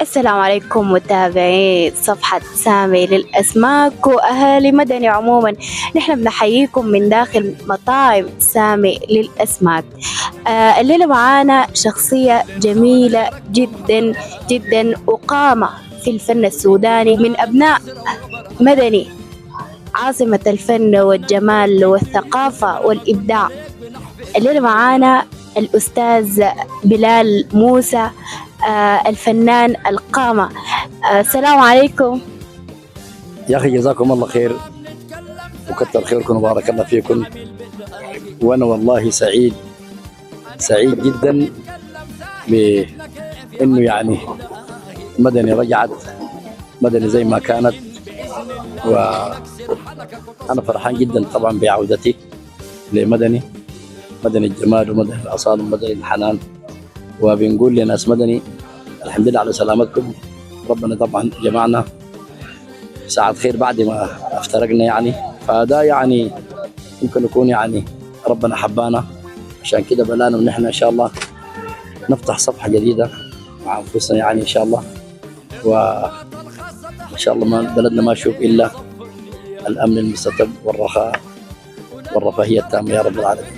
السلام عليكم متابعي صفحة سامي للأسماك وأهالي مدني عموما. نحن بنحييكم من داخل مطاعم سامي للأسماك. الليلة معانا شخصية جميلة جدا جدا وقامة في الفن السوداني من أبناء مدني، عاصمة الفن والجمال والثقافة والإبداع. الليلة معانا الأستاذ بلال موسى، الفنان القامة. السلام عليكم. يا أخي جزاكم الله خير وكتر خيركم وبارك الله فيكم. وأنا والله سعيد جدا بإنه يعني مدني رجعت مدني زي ما كانت، وأنا فرحان جدا طبعا بعودتي لمدني الجمال ومدني الأصال ومدني الحنان. وبنقول لناس مدني الحمد لله على سلامتكم. ربنا طبعا جمعنا ساعة خير بعد ما افترقنا يعني، فده يعني يمكن يكون يعني ربنا حبانا، عشان كده بلانا ونحن ان شاء الله نفتح صفحة جديدة مع انفسنا يعني ان شاء الله. وان شاء الله ما بلدنا ما نشوف الا الامن المستتب والرخاء والرفاهية التامة يا رب العالمين.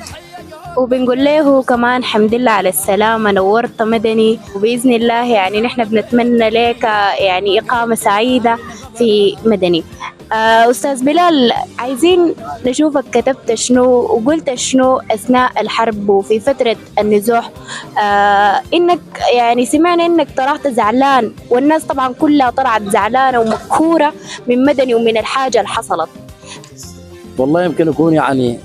وبنقول له كمان الحمد لله على السلامة، نورت مدني، وبإذن الله يعني نحن بنتمنى لك يعني إقامة سعيدة في مدني. أستاذ بلال، عايزين نشوفك كتبت شنو وقلت شنو أثناء الحرب وفي فترة النزوح. إنك يعني سمعنا إنك طلعت زعلان، والناس طبعا كلها طلعت زعلانة ومقهورة من مدني ومن الحاجة اللي حصلت. والله يمكن يكون يعني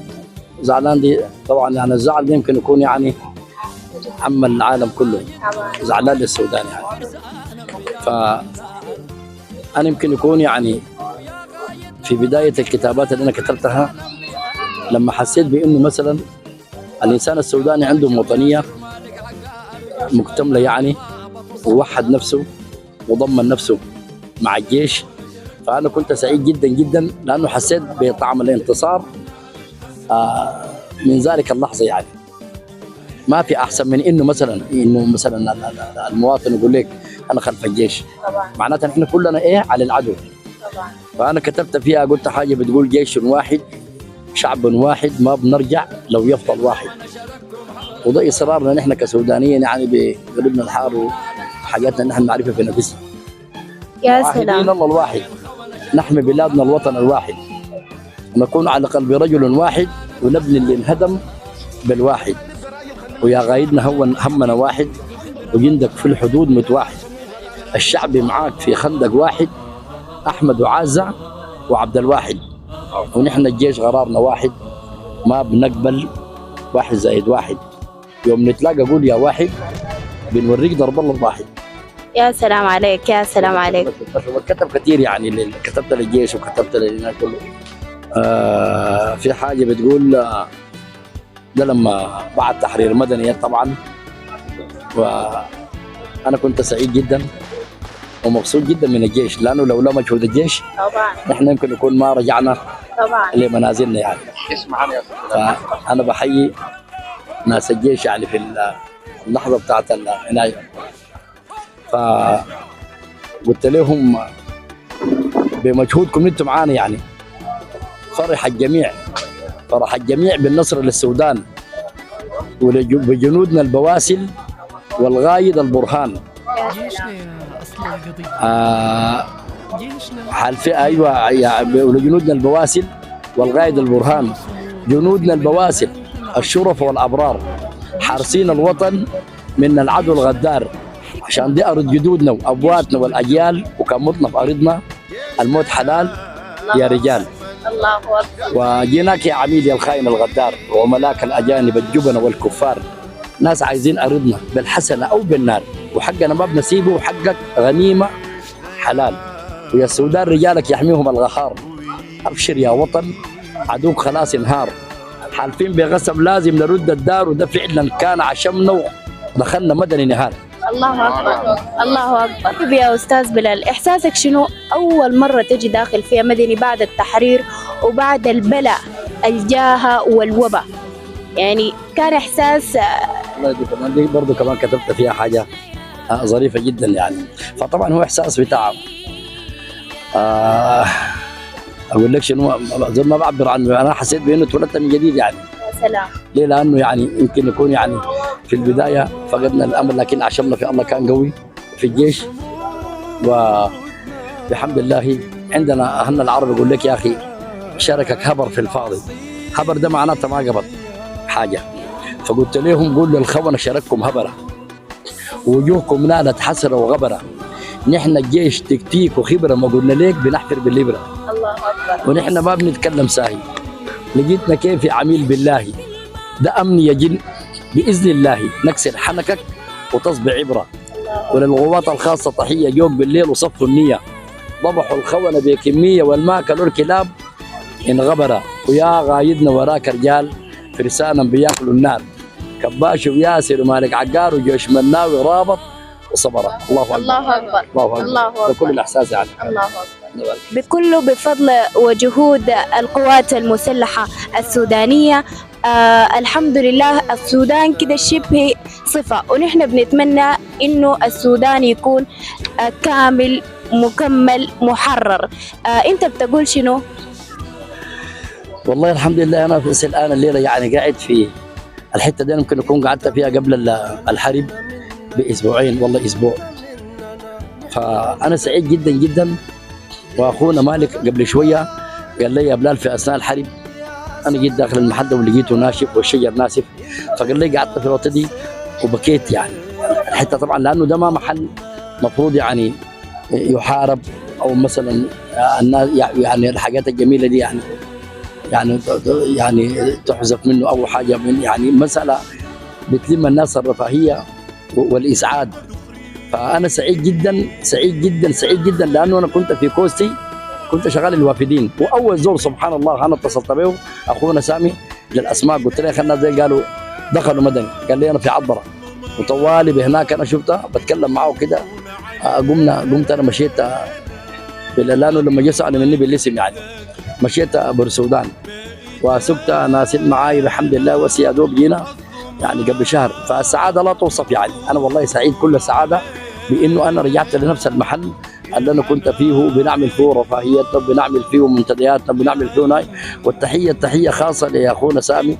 زعلان، دي طبعا يعني الزعل دي يمكن يكون يعني عم العالم كله زعلان للسودان يعني. فأنا يمكن يكون يعني في بداية الكتابات اللي أنا كتبتها لما حسيت بأنه مثلا الإنسان السوداني عنده وطنية مكتملة يعني، ووحد نفسه وضمن نفسه مع الجيش. فأنا كنت سعيد جدا جدا لأنه حسيت بطعم الانتصار من ذلك اللحظة يعني. ما في أحسن من إنه مثلا المواطن يقول لك أنا خلف الجيش، معناتها إحنا كلنا إيه على العدو. فأنا كتبت فيها قلت حاجة بتقول جيش واحد شعب واحد ما بنرجع لو يفضل واحد. وده إصرارنا نحن كسودانيين يعني بقلبنا الحار وحاجاتنا نحن نعرفها في نفسنا. يا سلام. الله الواحد نحمي بلادنا الوطن الواحد، نكون على قلب رجل واحد ونبني اللي انهدم بالواحد. ويا غايدنا هو همنا واحد وجندك في الحدود متواحد. الشعب معاك في خندق واحد، أحمد وعازة وعبد الواحد. ونحن الجيش قرارنا واحد، ما بنقبل واحد زائد واحد. يوم نتلاقى قول يا واحد بنوريك ضرب الله الواحد. يا سلام عليك، يا سلام عليك. كتب كثير يعني اللي كتبت للجيش وكتبت للناس كله. في حاجة بتقول ده لما بعد تحرير مدني طبعا، وأنا كنت سعيد جدا ومبسوط جدا من الجيش، لأنه لولا مجهود الجيش طبعا نحن يمكن نكون ما رجعنا طبعا لمنازلنا يعني. فأنا بحيي ناس الجيش يعني في اللحظة بتاعت العناية. فقلت لهم بمجهودكم انتم معانا يعني فرح الجميع بالنصر للسودان وبجنودنا البواسل والغايد البرهان. ايوه ولجنودنا البواسل والغايد البرهان، جنودنا البواسل الشرف والابرار حارسين الوطن من العدو الغدار. عشان دي ارض جدودنا وابواتنا والاجيال، وكان مطلب ارضنا الموت حلال يا رجال. الله أكبر. وجيناك يا عميد يا الخاين الغدار وملاك الأجانب الجبن والكفار. ناس عايزين أرضنا بالحسنة أو بالنار، وحقنا ما بنسيبه، وحقك غنيمة حلال. ويا السودان رجالك يحميهم الغخار. أبشر يا وطن عدوك خلاص انهار، حالفين بغصب لازم نرد الدار، وده فعلا كان عشمنا ودخلنا مدني نهار. الله أكبر الله أكبر. طيب يا أستاذ بلال، إحساسك شنو أول مرة تجي داخل فيها مدني بعد التحرير وبعد البلاء الجاهة والوباء؟ يعني كان إحساس الله يديك. دي برضه كمان كتبت فيها حاجة ظريفه جدا يعني. فطبعا هو احساس بتاع آه اقول لك شنو، زي ما بعبر عنه، انا حسيت بانه اتولدت من جديد يعني. يا سلام. ليه؟ لانه يعني يمكن يكون يعني في البدايه فقدنا الامل، لكن عشمنا في الله كان قوي في الجيش، وبحمد الله عندنا اهلنا العرب يقول لك يا اخي شاركك هبر في الفاضي. هبر ده معناته ما قبض حاجه، فقلت لهم قولوا للخونه شارككم هبره، وجوهكم نالت حسره وغبره، نحن الجيش تكتيك وخبره، ما قلنا ليك بنحفر بالابره. الله اكبر. ونحن ما بنتكلم ساهي، لقيتنا كيف عميل بالله، ده امن يجن باذن الله، نكسر حنكك وتصبح عبره. وللقوات الخاصه تحيه، جوق بالليل وصفوا النيه، ضبحوا الخونه بكميه والماء كلوا الكلاب ان غبره، ويا غايدنا وراك رجال فرسانا بياكلوا النار، كباش وياسر ومالك عقار وجيش مناوي رابط وصبره. الله اكبر. الله اكبر. الله اكبر. الله اكبر. بكل الاحساس يعني. الله اكبر. بكله بفضل وجهود القوات المسلحة السودانية. الحمد لله السودان كده شبه صفة، ونحن بنتمنى انه السودان يكون كامل مكمل محرر. انت بتقول شنو؟ والله الحمد لله انا في الان الليله يعني قاعد في الحته دي، ممكن اكون قعدت فيها قبل الحرب باسبوعين، والله اسبوع. فانا سعيد جدا جدا. واخونا مالك قبل شويه قال لي يا بلال في اثناء الحرب انا جيت داخل المحل ولقيته ناشف والشجر ناسف، فقال لي قعدت في الوقت دي وبكيت يعني. الحته طبعا لانه ده ما محل مفروض يعني يحارب او مثلا الناس يعني الحاجات الجميله دي يعني تحذف منه او حاجه من يعني مساله بتلم الناس الرفاهيه والاسعاد. فانا سعيد جدا سعيد جدا سعيد جدا، لانه انا كنت في كوستي، كنت شغال الوافدين، واول زول سبحان الله انا اتصلت به اخونا سامي للاسماء، قلت له الناس زي قالوا دخلوا مدني، قال لي انا في عبره، وطوالي بهناك انا شفته بتكلم معه كده. قمت انا مشيت لانه لما جه سالوا مني بالاسم يعني مشيت بورسودان، وسبت ناس معاي بحمد الله وسيادوب جينا يعني قبل شهر. فالسعاده لا توصف يعني، انا والله سعيد كل السعاده بانه انا رجعت لنفس المحل اللي انا كنت فيه، بنعمل فيه رفاهيتنا، بنعمل فيه منتدياتنا، بنعمل فيه ناي. والتحيه خاصه لاخونا سامي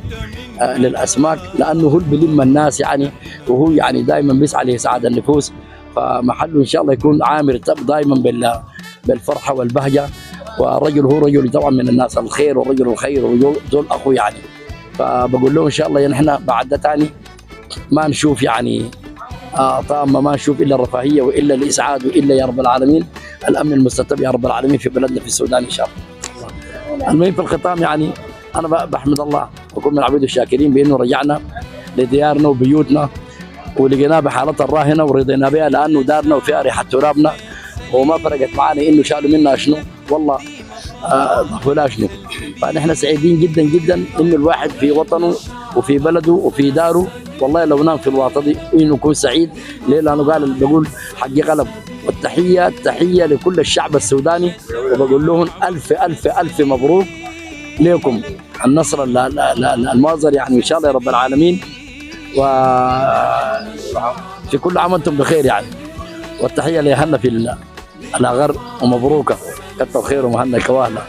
للاسماك، لانه هو اللي بيلم الناس يعني، وهو يعني دائما بيسعى لاسعاد النفوس. فمحله ان شاء الله يكون عامر دائما بالفرحه والبهجه. والرجل هو رجل طبعا من الناس الخير، والرجل الخير وذول اخو يعني. فبقول له ان شاء الله يعني احنا بعد ده تاني ما نشوف يعني طامه، ما نشوف الا الرفاهيه والا الاسعاد والا يا رب العالمين الامن المستتب يا رب العالمين في بلدنا في السودان ان شاء الله. المهم في الختام يعني انا بحمد الله واكون من العبيد الشاكرين بانه رجعنا لديارنا وبيوتنا، ولقيناها بحالتها الراهنه ورضينا بها، لانه دارنا وفيها ريحه ترابنا، وما فرقت معنا انه شالوا منا شنو والله ولا شنو. فنحن سعيدين جدا جدا انه الواحد في وطنه وفي بلده وفي داره، والله لو نام في الوطن دي انه يكون سعيد. ليه؟ لانه بقول حقي قلب. والتحيه تحيه لكل الشعب السوداني، وبقول لهم الف الف الف مبروك لكم النصر المؤزر يعني ان شاء الله يا رب العالمين، وفي كل عام انتم بخير يعني. والتحيه لاهلنا في الاغر ومبروكه كتر خير ومهنا كواهنا.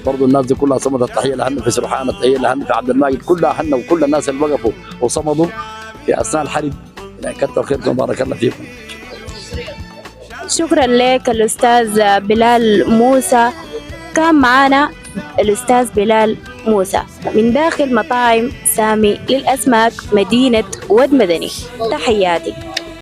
برضه الناس دي كلها صمدت. التحيه لاهلنا في سرحان، التحيه لاهلنا في عبد الماجد، كلها اهلنا وكل الناس اللي وقفوا وصمدوا في اثناء الحرب يعني كتر خيركم بارك الله فيكم. شكرا لك الاستاذ بلال موسى. كان معنا الاستاذ بلال موسى من داخل مطاعم سامي للاسماك مدينه ود مدني. تحياتي.